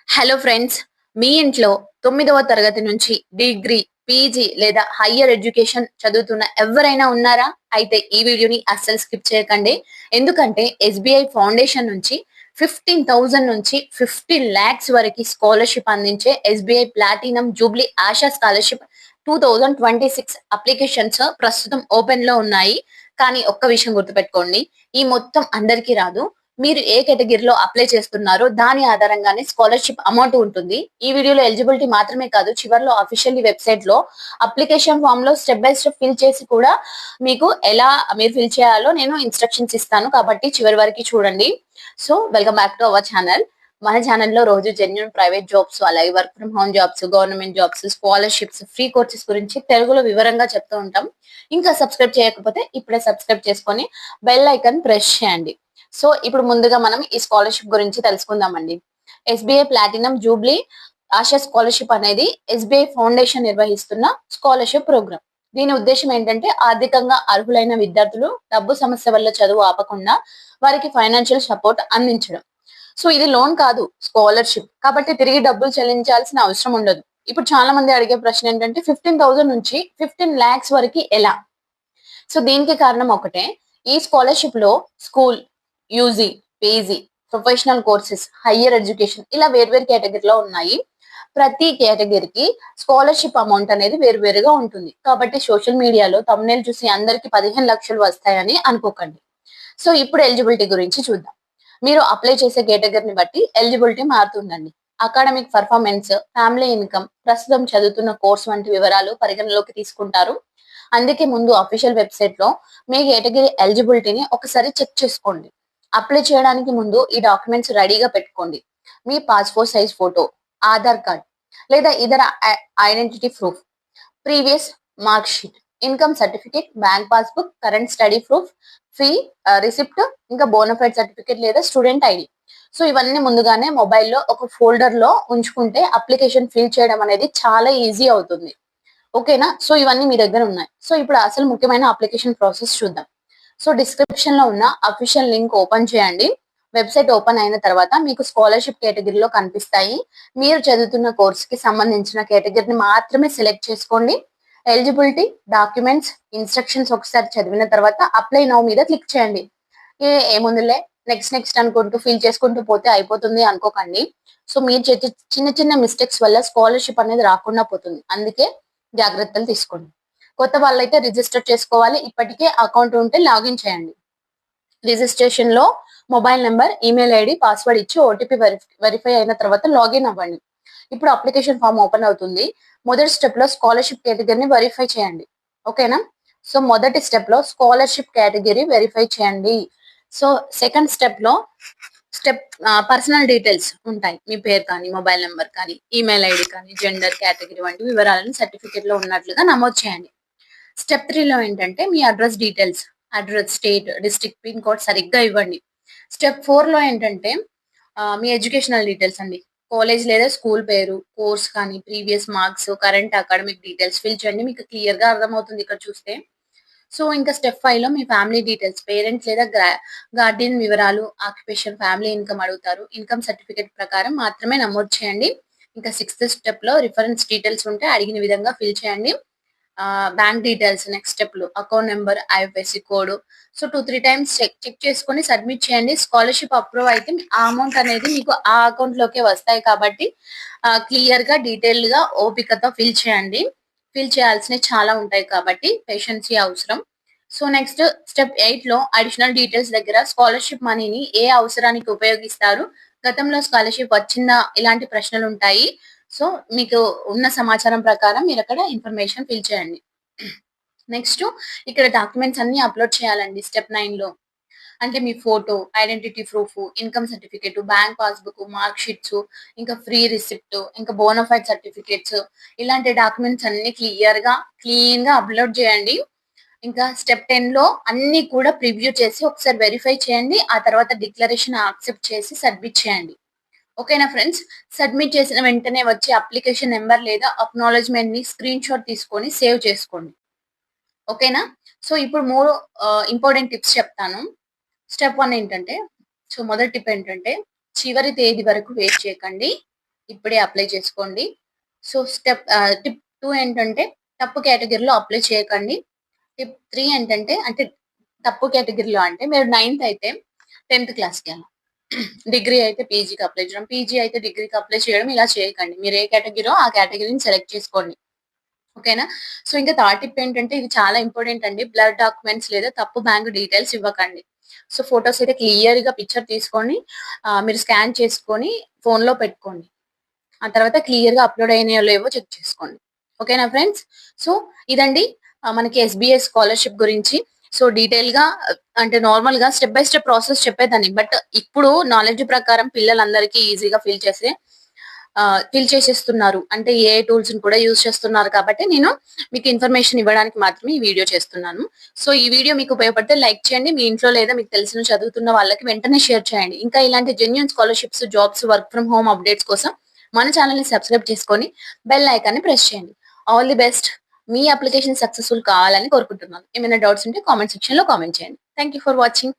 Hello friends, మీ ఇంట్లో 9వ తరగతి నుంచి డిగ్రీ, పీజీ లేదా హయ్యర్ ఎడ్యుకేషన్ చదువుతున్న ఎవరైనా ఉన్నారా? అయితే ఈ వీడియోని అస్సలు స్కిప్ చేయకండి. ఎందుకంటే ఎస్బీఐ ఫౌండేషన్ నుంచి 15,000 నుంచి 15 lakhs వరకు స్కాలర్షిప్ అందించే SBI platinum Jubilee ASHA scholarship 2026 applications ప్రస్తుతం ఓపెన్ లో ఉన్నాయి. కానీ ఒక్క విషయం గుర్తుపెట్టుకోండి, ఈ మొత్తం అందరికీ రాదు. మీరు ఏ కేటగిరీలో అప్లై చేస్తున్నారో దాని ఆధారంగానే స్కాలర్షిప్ అమౌంట్ ఉంటుంది. ఈ వీడియోలో ఎలిజిబిలిటీ మాత్రమే కాదు, చివర్లో అఫీషియల్లీ వెబ్సైట్ లో అప్లికేషన్ ఫామ్ లో స్టెప్ బై స్టెప్ ఫిల్ చేసి కూడా మీకు ఎలా మీరు ఫిల్ చేయాలో నేను ఇన్స్ట్రక్షన్స్ ఇస్తాను. కాబట్టి చివరి వరకు చూడండి. So welcome back to our channel. మన ఛానల్లో రోజు జెన్యున్ ప్రైవేట్ జాబ్స్, అలాగే work from home jobs, government jobs, scholarships, free courses గురించి తెలుగులో వివరంగా చెప్తూ ఉంటాం. ఇంకా సబ్స్క్రైబ్ చేయకపోతే ఇప్పుడే సబ్స్క్రైబ్ చేసుకొని బెల్ ఐకాన్ ప్రెస్ చేయండి. సో ఇప్పుడు ముందుగా మనం ఈ స్కాలర్షిప్ గురించి తెలుసుకుందామండి. SBI platinum Jubilee ASHA scholarship అనేది ఎస్బీఐ ఫౌండేషన్ నిర్వహిస్తున్న స్కాలర్షిప్ ప్రోగ్రామ్. దీని ఉద్దేశం ఏంటంటే ఆర్థికంగా అర్హులైన విద్యార్థులు డబ్బు సమస్య వల్ల చదువు ఆపకుండా వారికి ఫైనాన్షియల్ సపోర్ట్ అందించడం. సో ఇది లోన్ కాదు, స్కాలర్షిప్, కాబట్టి తిరిగి డబ్బులు చెల్లించాల్సిన అవసరం ఉండదు. ఇప్పుడు చాలా మంది అడిగే ప్రశ్న ఏంటంటే 15,000 నుంచి 15 lakhs వరకు ఎలా? సో దీనికి కారణం ఒకటే, ఈ స్కాలర్షిప్ లో school, UG, PG, professional courses, higher education ఇలా వేర్వేరు కేటగిరీలో ఉన్నాయి. ప్రతి కేటగిరీకి స్కాలర్షిప్ అమౌంట్ అనేది వేరువేరుగా ఉంటుంది. కాబట్టి సోషల్ మీడియాలో తమ్నేల్ చూసి అందరికి 15 లక్షలు వస్తాయని అనుకోకండి. సో ఇప్పుడు ఎలిజిబిలిటీ గురించి చూద్దాం. మీరు అప్లై చేసే కేటగిరీని బట్టి ఎలిజిబిలిటీ మారుతుందండి. అకాడమిక్ పర్ఫార్మెన్స్, ఫ్యామిలీ ఇన్కమ్, ప్రస్తుతం చదువుతున్న కోర్స్ వంటి వివరాలు పరిగణలోకి తీసుకుంటారు. అందుకే ముందు అఫీషియల్ వెబ్సైట్ లో మీ కేటగిరీ ఎలిజిబిలిటీని ఒకసారి చెక్ చేసుకోండి. అప్లై చేయడానికి ముందు ఈ డాక్యుమెంట్స్ రెడీగా పెట్టుకోండి. మీ passport size photo, Aadhaar card లేదా ఇతర identity proof, previous mark sheet, income certificate, bank passbook, current study proof, fee receipt, ఇంకా బోనఫైడ్ సర్టిఫికేట్ లేదా స్టూడెంట్ ఐడి. సో ఇవన్నీ ముందుగానే మొబైల్లో ఒక ఫోల్డర్ లో ఉంచుకుంటే అప్లికేషన్ ఫిల్ చేయడం అనేది చాలా ఈజీ అవుతుంది. ఓకేనా? సో ఇవన్నీ మీ దగ్గర ఉన్నాయి. సో ఇప్పుడు అసలు ముఖ్యమైన అప్లికేషన్ ప్రాసెస్ చూద్దాం. సో డిస్క్రిప్షన్ లో ఉన్న అఫీషియల్ లింక్ ఓపెన్ చేయండి. వెబ్సైట్ ఓపెన్ అయిన తర్వాత మీకు స్కాలర్షిప్ కేటగిరీలో కనిపిస్తాయి. మీరు చదువుతున్న కోర్స్ కి సంబంధించిన కేటగిరీని మాత్రమే సెలెక్ట్ చేసుకోండి. ఎలిజిబిలిటీ, డాక్యుమెంట్స్, ఇన్స్ట్రక్షన్స్ ఒకసారి చదివిన తర్వాత అప్లై నౌ మీద క్లిక్ చేయండి. ఏముందిలే, నెక్స్ట్ నెక్స్ట్ అనుకుంటూ ఫిల్ చేసుకుంటూ పోతే అయిపోతుంది అనుకోకండి. సో మీరు చేసే చిన్న చిన్న మిస్టేక్స్ వల్ల స్కాలర్షిప్ అనేది రాకుండా పోతుంది. అందుకే జాగ్రత్తలు తీసుకోండి. కొత్త వాళ్ళైతే రిజిస్టర్ చేసుకోవాలి. ఇప్పటికే అకౌంట్ ఉంటే లాగిన్ చేయండి. రిజిస్ట్రేషన్ లో mobile number, email ID, password ఇచ్చి ఓటీపీ వెరిఫై అయిన తర్వాత లాగిన్ అవ్వండి. ఇప్పుడు అప్లికేషన్ ఫామ్ ఓపెన్ అవుతుంది. మొదటి స్టెప్ లో స్కాలర్షిప్ కేటగిరీని వెరిఫై చేయండి. ఓకేనా? సో మొదటి స్టెప్ లో స్కాలర్షిప్ కేటగిరీ వెరిఫై చేయండి. సో సెకండ్ స్టెప్ లో పర్సనల్ డీటెయిల్స్ ఉంటాయి. మీ పేరు కానీ, మొబైల్ నెంబర్ కానీ, ఈమెయిల్ ఐడి కానీ, జెండర్, కేటగిరీ వంటి వివరాలను సర్టిఫికేట్ లో ఉన్నట్లుగా నమోదు చేయండి. స్టెప్ 3 లో ఏంటంటే మీ address details, address, state, district, pin code సరిగ్గా ఇవ్వండి. స్టెప్ 4 లో ఏంటంటే మీ ఎడ్యుకేషనల్ డీటెయిల్స్ అండి. కాలేజ్ లేదా స్కూల్ పేరు, కోర్స్ కానీ, previous marks, current academic details fill చేయండి. మీకు క్లియర్ గా అర్థమవుతుంది ఇక్కడ చూస్తే. సో ఇంకా స్టెప్ 5 లో మీ ఫ్యామిలీ డీటెయిల్స్, పేరెంట్స్ లేదా గార్డియన్ వివరాలు, ఆక్యుపేషన్, ఫ్యామిలీ ఇన్కమ్ అడుగుతారు. ఇన్కమ్ సర్టిఫికేట్ ప్రకారం మాత్రమే నమోదు చేయండి. ఇంకా సిక్స్త్ స్టెప్ లో రిఫరెన్స్ డీటెయిల్స్ ఉంటే అడిగిన విధంగా ఫిల్ చేయండి. బ్యాంక్ డీటెయిల్స్ నెక్స్ట్ స్టెప్ లో, account number, IFSC code. So 2-3 times check చేసుకొని సబ్మిట్ చేయండి. స్కాలర్షిప్ అప్రూవ్ అయితే ఆ అమౌంట్ అనేది మీకు ఆ అకౌంట్ లోకే వస్తాయి. కాబట్టి క్లియర్ గా, డీటెయిల్ గా, ఓపికతో ఫిల్ చేయండి. ఫిల్ చేయాల్సినవి చాలా ఉంటాయి కాబట్టి పేషెన్సీ అవసరం. సో నెక్స్ట్ స్టెప్ 8 లో అడిషనల్ డీటెయిల్స్ దగ్గర స్కాలర్షిప్ మనీని ఏ అవసరానికి ఉపయోగిస్తారు, గతంలో స్కాలర్షిప్ వచ్చిందా, ఇలాంటి ప్రశ్నలు ఉంటాయి. సో మీకు ఉన్న సమాచారం ప్రకారం మీరు అక్కడ ఇన్ఫర్మేషన్ ఫిల్ చేయండి. నెక్స్ట్ ఇక్కడ డాక్యుమెంట్స్ అన్ని అప్లోడ్ చేయాలండి. స్టెప్ 9 లో అంటే మీ photo, identity proof, income certificate, bank passbook, mark sheets, ఇంకా ఫ్రీ రిసిప్ట్, ఇంకా బోనఫైడ్ సర్టిఫికేట్స్, ఇలాంటి డాక్యుమెంట్స్ అన్ని క్లీన్ గా అప్లోడ్ చేయండి. ఇంకా స్టెప్ 10 లో అన్ని కూడా ప్రివ్యూ చేసి ఒకసారి వెరిఫై చేయండి. ఆ తర్వాత డిక్లరేషన్ యాక్సెప్ట్ చేసి సబ్మిట్ చేయండి. ఓకేనా ఫ్రెండ్స్? సబ్మిట్ చేసిన వెంటనే వచ్చే అప్లికేషన్ నెంబర్ లేదా అక్నాలెడ్జ్మెంట్ ని స్క్రీన్ షాట్ తీసుకొని సేవ్ చేసుకోండి. ఓకేనా? సో ఇప్పుడు 3 ఇంపార్టెంట్ టిప్స్ చెప్తాను. స్టెప్ 1 ఏంటంటే, సో మొదటి టిప్ ఏంటంటే చివరి తేదీ వరకు వెయిట్ చేయకండి. ఇప్పుడే అప్లై చేసుకోండి. సో, టిప్ 2 ఏంటంటే తప్పు కేటగిరీలో అప్లై చేయకండి. టిప్ 3 ఏంటంటే అంటే తప్పు కేటగిరీలో అంటే మీరు 9థ్ అయితే 10థ్ క్లాస్‌కి అలా. డిగ్రీ అయితే పీజీకి అప్లై చేయడం, పీజీ అయితే డిగ్రీకి అప్లై చేయడం ఇలా చేయకండి. మీరు ఏ కేటగిరో ఆ కేటగిరీని సెలెక్ట్ చేసుకోండి. ఓకేనా? సో, ఇంకా థర్డ్ టిప్ ఏంటంటే ఇది చాలా ఇంపార్టెంట్ అండి. బ్లర్ డాక్యుమెంట్స్ లేదా తప్పు బ్యాంక్ డీటెయిల్స్ ఇవ్వకండి. సో, ఫోటోస్ అయితే క్లియర్‌గా పిక్చర్ తీసుకొని మీరు స్కాన్ చేసుకొని ఫోన్‌లో పెట్టుకోండి. ఆ తర్వాత క్లియర్‌గా అప్‌లోడ్ అయినాయో లేవో చెక్ చేసుకోండి. ఓకేనా ఫ్రెండ్స్? సో, ఇదండి మనకి ఎస్‌బీఐ స్కాలర్‌షిప్ గురించి. సో, డీటెయిల్‌గా అంటే నార్మల్‌గా స్టెప్ బై స్టెప్ ప్రాసెస్ చెప్పేదాన్ని. బట్ ఇప్పుడు నాలెడ్జ్ ప్రకారం పిల్లలందరికీ ఈజీగా ఫిల్ చేసేస్తున్నారు. అంటే ఏఐ టూల్స్‌ని కూడా యూజ్ చేస్తున్నారు కాబట్టి నేను మీకు ఇన్ఫర్మేషన్ ఇవ్వడానికి మాత్రమే ఈ వీడియో చేస్తున్నాను. సో, ఈ వీడియో మీకు ఉపయోగపడితే లైక్ చేయండి. మీ ఇంట్లో లేదా మీకు తెలిసిన చదువుతున్న వాళ్ళకి వెంటనే షేర్ చేయండి. ఇంకా ఇలాంటి genuine scholarships, jobs, work from home updates కోసం మన ఛానెల్‌ని సబ్స్క్రైబ్ చేసుకొని బెల్ ఐకాన్‌ని ప్రెస్ చేయండి. All the best. Me application successful కావాలని కోరుకుంటున్నాను. ఏమైనా డౌట్స్ ఉంటే కామెంట్ సెక్షన్‌లో కామెంట్ చేయండి. Thank you for watching.